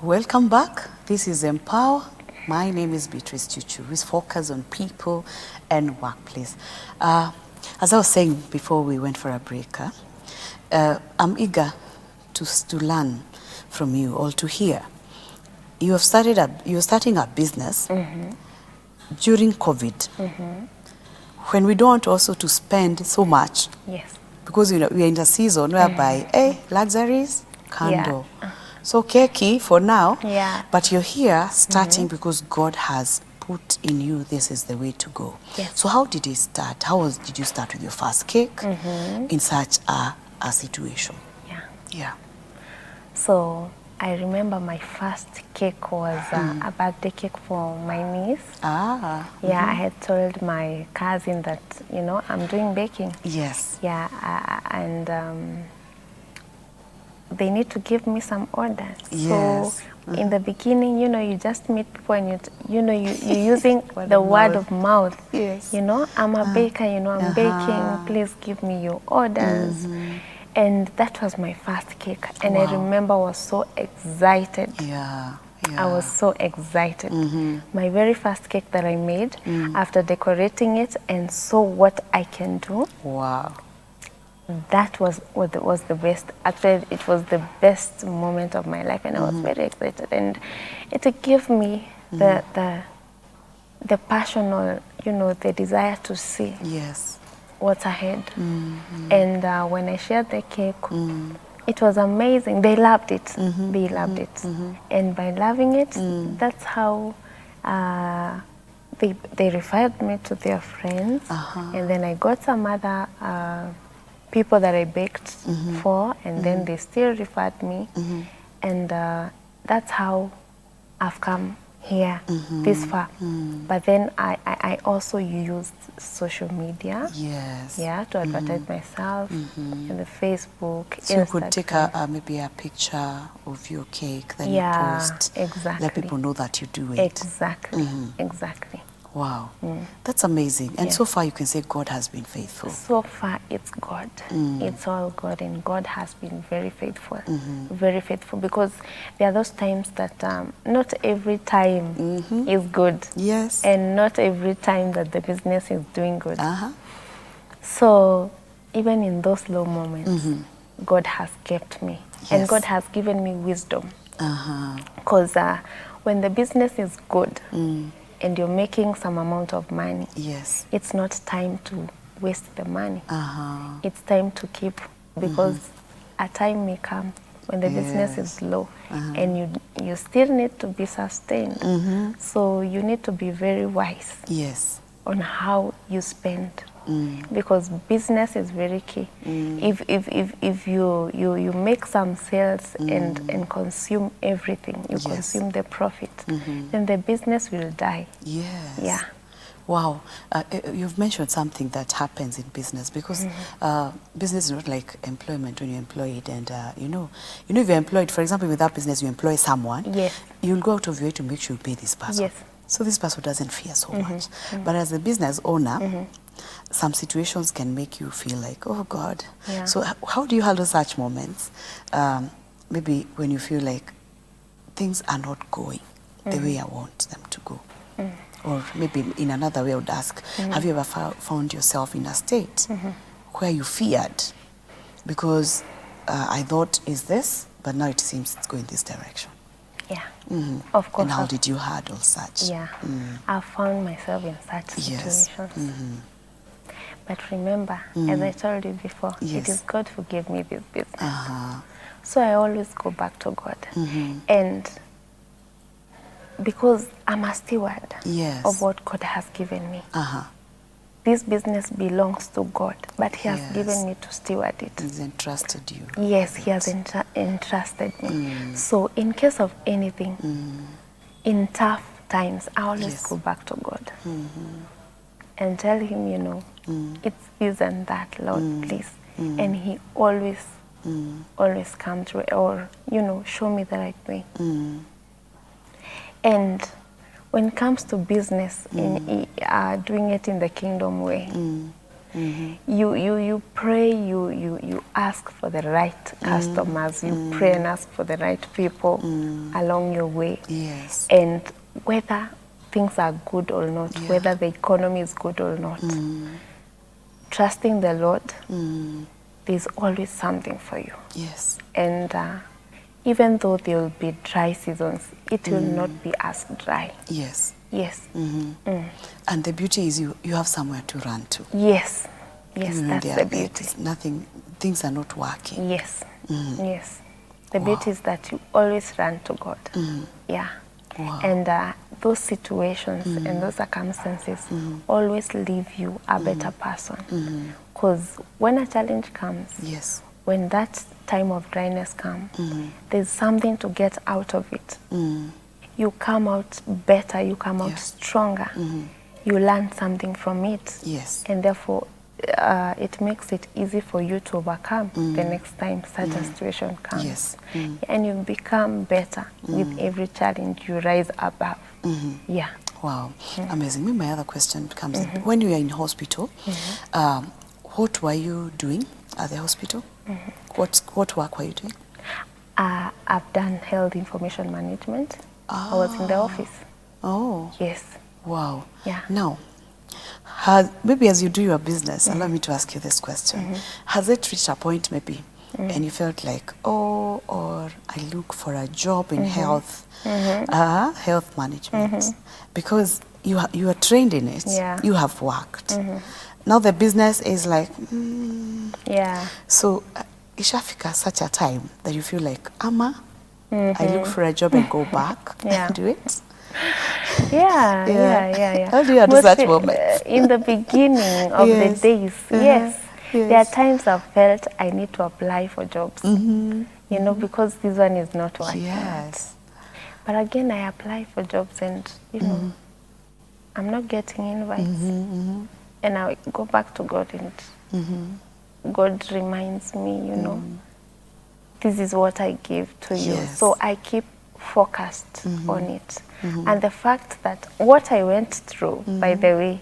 welcome back. This is Empower. My name is Beatrice Chuchu. We focus on people and workplace. As I was saying before we went for a break, I'm eager to learn from you or to hear. You're starting a business during COVID, when we don't want also to spend so much. Yes. Because we are in a season whereby, luxuries, candle. Yeah. So keki for now, but you're here starting because God has put in you, this is the way to go. Yes. So how did it start? Did you start with your first cake in such a situation? Yeah. So I remember my first cake was a birthday cake for my niece. I had told my cousin that, I'm doing baking. Yes. Yeah, and they need to give me some orders. Yes. So in the beginning, you just meet people and you're using the word of mouth. Yes. I'm a baker, I'm baking, please give me your orders. And that was my first cake. And I remember I was so excited. Yeah. I was so excited. My very first cake that I made, after decorating it and saw what I can do. Wow. That was the best. Actually, it was the best moment of my life, and I was very excited. And it gave me the passion, or the desire to see what's ahead. And when I shared the cake, it was amazing. They loved it. They loved it. And by loving it, that's how they referred me to their friends. And then I got some other people that I baked for, and then they still referred me. And that's how I've come here this far. But then I also used social media to advertise myself in the Facebook, so Instagram. You could take maybe a picture of your cake, then you post, let people know that you do it. Exactly. Wow, that's amazing. And so far you can say God has been faithful. So far it's God. It's all God, and God has been very faithful. Very faithful, because there are those times that not every time is good. Yes. And not every time that the business is doing good. So even in those low moments, God has kept me. And God has given me wisdom. Because when the business is good, and you're making some amount of money, it's not time to waste the money. It's time to keep, because a time may come when the business is low, and you still need to be sustained. So you need to be very wise on how you spend. Because business is very key. If you make some sales and consume everything, you consume the profit, then the business will die. Yeah. Wow, you've mentioned something that happens in business, because business is not like employment when you're employed, and if you're employed, for example, with that business, you employ someone, you'll go out of your way to make sure you pay this person. So this person doesn't fear so much. But as a business owner, some situations can make you feel like, oh God. So how do you handle such moments? Maybe when you feel like things are not going the way I want them to go. Or maybe in another way I would ask, have you ever found yourself in a state where you feared? Because I thought, is this? But now it seems it's going this direction. Of course. And how did you handle such? I found myself in such situations. But remember, as I told you before, it is God who gave me this business. So I always go back to God. And because I'm a steward of what God has given me. This business belongs to God, but He has given me to steward it. He's entrusted you. Yes, He has entrusted me. So in case of anything, in tough times, I always go back to God. And tell Him, it's this and that, Lord, please. And He always comes through, or, show me the right way. And when it comes to business, in doing it in the kingdom way, You pray, you ask for the right customers, you pray and ask for the right people along your way. Yes. And whether things are good or not, whether the economy is good or not, trusting the Lord, there's always something for you. Yes. And even though there will be dry seasons, it will not be as dry. Yes. Yes. And the beauty is you have somewhere to run to. Yes. Yes, Even when that's they the are beauty. nothing, things are not working. Yes. Yes. The beauty is that you always run to God. Yeah. Wow. And those situations and those circumstances always leave you a better person. Because when a challenge comes, Yes. when that time of dryness comes, there's something to get out of it. You come out better, you come out stronger. You learn something from it. Yes. And therefore, it makes it easy for you to overcome the next time such a situation comes. Yes. And you become better with every challenge you rise above. Yeah. Wow, amazing. Maybe my other question comes in. When you were in hospital, what were you doing at the hospital? What work were you doing? I've done health information management. I was in the office. Oh. Yes. Wow. Yeah. Now, maybe as you do your business, allow me to ask you this question. Has it reached a point maybe and you felt like, oh, or I look for a job in health, health management, because you are trained in it, you have worked. Now the business is like, yeah. So ishafika such a time that you feel like, I look for a job and go back and do it? Yeah. How do you handle that moment? In the beginning of the days, yes. There are times I've felt I need to apply for jobs, you know, because this one is not working out. But again, I apply for jobs and, you know, I'm not getting invites. And I go back to God and God reminds me, you know, this is what I give to you. So I keep focused on it. And the fact that what I went through, by the way,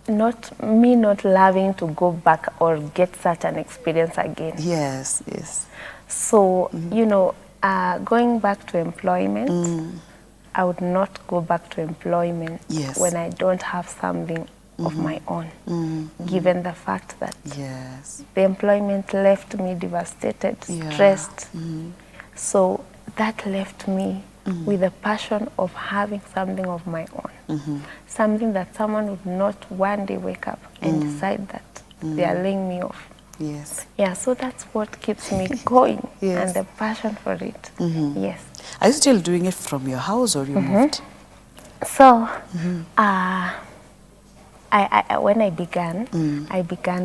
not loving to go back or get such an experience again. Yes. So, you know, going back to employment, I would not go back to employment when I don't have something of my own, given the fact that the employment left me devastated, stressed. So that left me with a passion of having something of my own, something that someone would not one day wake up and decide that they are laying me off. Yeah, so that's what keeps me going and the passion for it. Yes. Are you still doing it from your house or you moved? So, when I began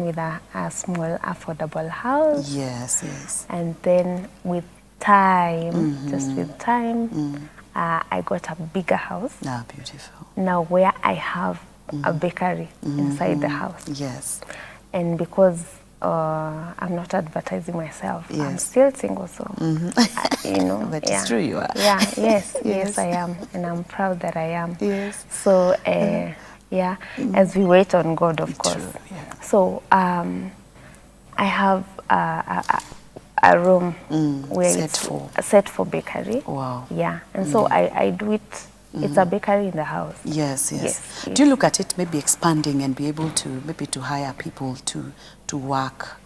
with a small affordable house. Yes. And then with time, just with time, I got a bigger house. Ah, beautiful. Now where I have a bakery inside the house. Yes. And because I'm not advertising myself, I'm still single, so you know. But it's true you are. Yeah, yes, I am, and I'm proud that I am. Yes. So as we wait on God, of course. True, So I have a room where set for bakery. Wow. Yeah, and so I do it. It's a bakery in the house. Yes. Do you look at it maybe expanding and be able to maybe to hire people to work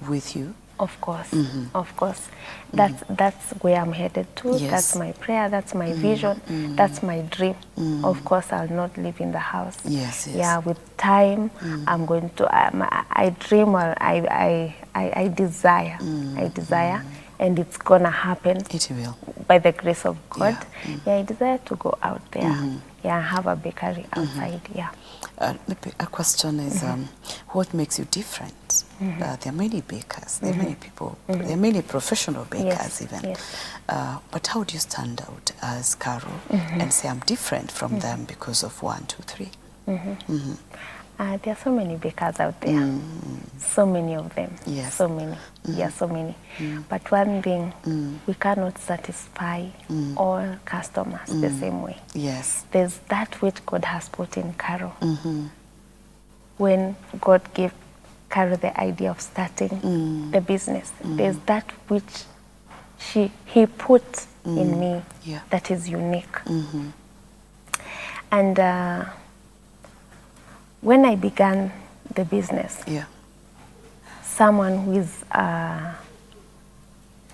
with you? Of course, of course. That's where I'm headed to. That's my prayer. That's my vision. That's my dream. Of course, I'll not live in the house. Yes. Yeah, with time, I'm going to. I dream or I desire. I desire, and it's gonna happen. It will. By the grace of God. Yeah, I desire to go out there. Yeah, have a bakery outside. Yeah. A question is, what makes you different? There are many bakers, there are many people, there are many professional bakers even. But how do you stand out as Carol and say I'm different from them because of 1, 2, 3? There are so many bakers out there, so many of them, so many, so many. But one thing, we cannot satisfy all customers the same way. Yes. There's that which God has put in Carol. when God gave Carol the idea of starting the business. There's that which he put in me that is unique. And when I began the business, someone who is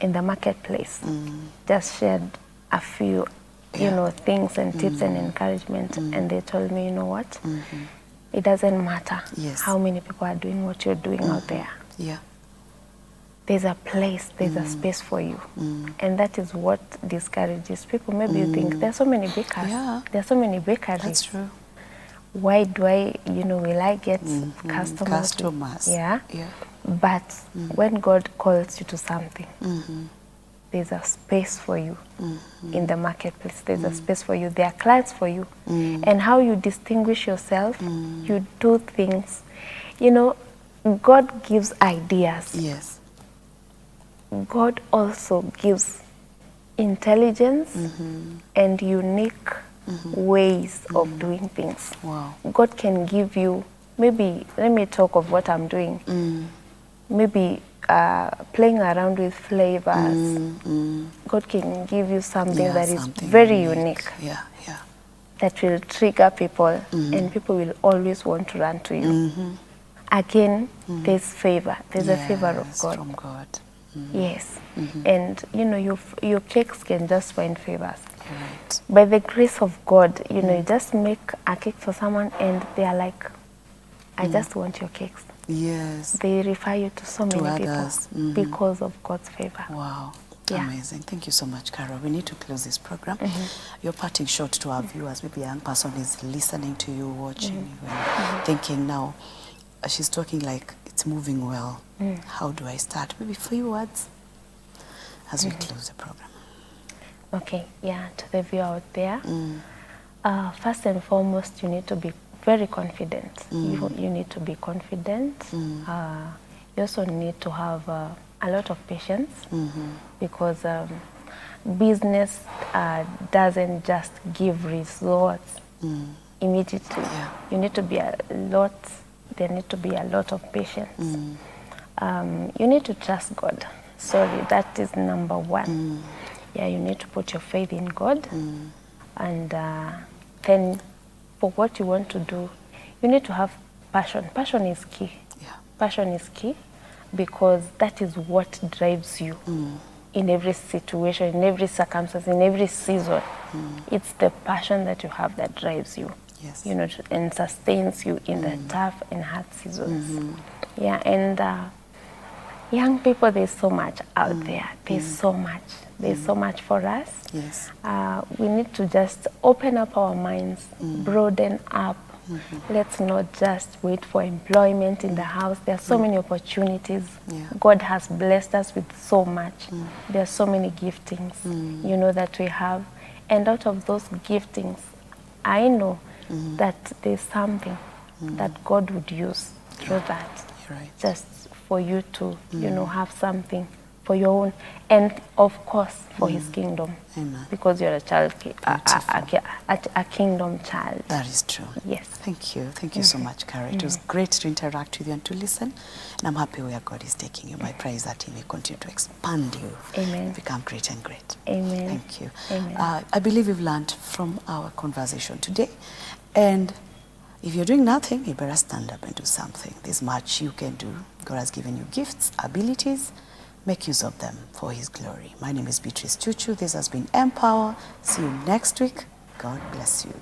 in the marketplace just shared a few, you know, things and tips and encouragement, and they told me, you know what, it doesn't matter how many people are doing what you're doing out there. There's a place, there's a space for you. And that is what discourages people. Maybe you think, there's so many bakers, there's so many bakeries. That's true. Why do I, you know, will I get customers? But when God calls you to something, there's a space for you in the marketplace. There's a space for you. There are clients for you. And how you distinguish yourself, you do things. You know, God gives ideas. Yes. God also gives intelligence and unique ways of doing things. Wow. God can give you, maybe, let me talk of what I'm doing. Maybe playing around with flavors. God can give you something that is very unique. That will trigger people, and people will always want to run to you. Again, there's favor. There's a favor of God. From God. Yes. And you know, your cakes can just find favors. Right. By the grace of God, you know, you just make a cake for someone and they are like, I just want your cakes. Yes. They refer you to so many people because of God's favor. Wow. Amazing. Thank you so much, Carol. We need to close this program. You're parting short to our viewers. Maybe a young person is listening to you, watching you, and thinking now, she's talking like it's moving well. How do I start? Maybe 3 words as we close the program. Okay, to the viewer out there, first and foremost, you need to be very confident. You need to be confident. You also need to have a lot of patience because business doesn't just give results immediately. You need to be there need to be a lot of patience. You need to trust God. Sorry, that is number one. You need to put your faith in God. And then for what you want to do, you need to have passion. Passion is key. Passion is key because that is what drives you in every situation, in every circumstance, in every season. It's the passion that you have that drives you. You know, and sustains you in the tough and hard seasons. And young people, there's so much out there. There's so much. There's so much for us. We need to just open up our minds, broaden up. Let's not just wait for employment in the house. There are so many opportunities. God has blessed us with so much. There are so many giftings, you know, that we have. And out of those giftings, I know that there's something that God would use through that. Just for you to, you know, have something for your own, and of course for His kingdom. Because you're a child, a kingdom child. That is true. Yes. Thank you. Thank you so much, Carol. It was great to interact with you and to listen. And I'm happy where God is taking you. My prayer is that He may continue to expand you. And become great and great. Thank you. I believe we've learned from our conversation today. And if you're doing nothing, you better stand up and do something. There's much you can do. God has given you gifts, abilities. Make use of them for His glory. My name is Beatrice Chuchu. This has been Empower. See you next week. God bless you.